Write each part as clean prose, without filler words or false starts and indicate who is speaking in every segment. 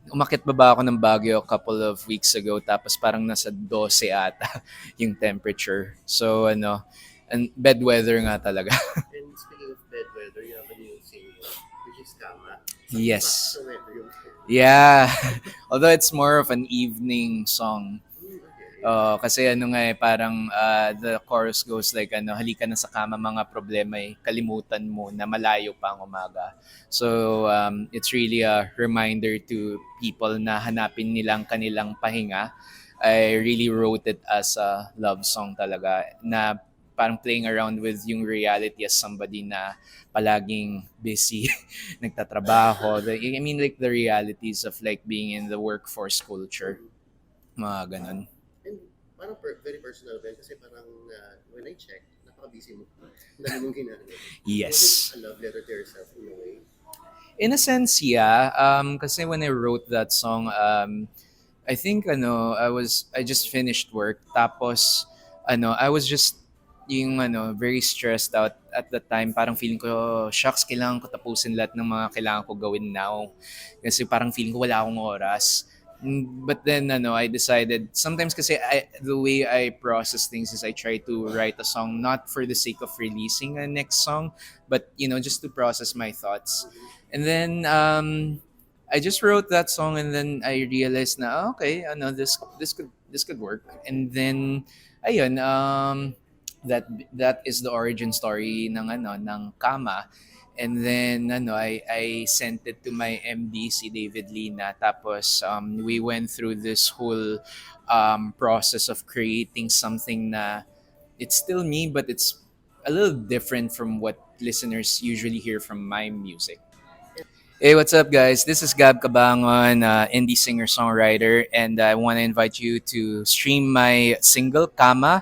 Speaker 1: Umakyat baba ako ng Baguio a couple of weeks ago tapos parang nasa 12 ata yung temperature. So ano, and bad weather nga talaga.
Speaker 2: And speaking of bad weather, you have a new single, which is Kama.
Speaker 1: Yes.
Speaker 2: So weather yung
Speaker 1: Yeah. Although it's more of an evening song.
Speaker 2: okay.
Speaker 1: Kasi ano nga parang the chorus goes like ano, halika na sa kama mga problema kalimutan mo na malayo pa ang umaga. So it's really a reminder to people na hanapin nilang kanilang pahinga. I really wrote it as a love song talaga na parang playing around with yung reality as somebody na palaging busy, nagtatrabaho. I mean like the realities of like being in the workforce culture, mga ganun.
Speaker 2: And parang very personal ba yun? Kasi parang when I check, napaka-busy mo. Ang dami mong ginagawa. Was it
Speaker 1: Yes.
Speaker 2: a love letter to yourself in a way?
Speaker 1: In a sense, yeah. Kasi when I wrote that song, I think I just finished work. Tapos I was just yung very stressed out at the time. Parang feeling ko, shucks, kailangan ko tapusin lahat ng mga kailangan ko gawin now. Kasi parang feeling ko wala akong oras. But then I decided sometimes kasi the way I process things is I try to write a song not for the sake of releasing a next song, but just to process my thoughts. And then I just wrote that song and then I realized na okay, this could work. And then ayun, that is the origin story ng Kama. And then I sent it to my MD si David Lina, tapos we went through this whole process of creating something na it's still me but it's a little different from what listeners usually hear from my music. Hey, what's up, guys? This is Gab Cabangon, indie singer-songwriter, and I want to invite you to stream my single, Kama.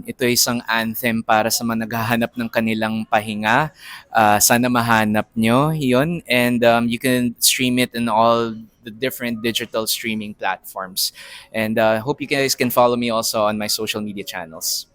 Speaker 1: Ito ay isang anthem para sa mga naghahanap ng kanilang pahinga. Sana mahanap nyo yon, and you can stream it in all the different digital streaming platforms. And hope you guys can follow me also on my social media channels.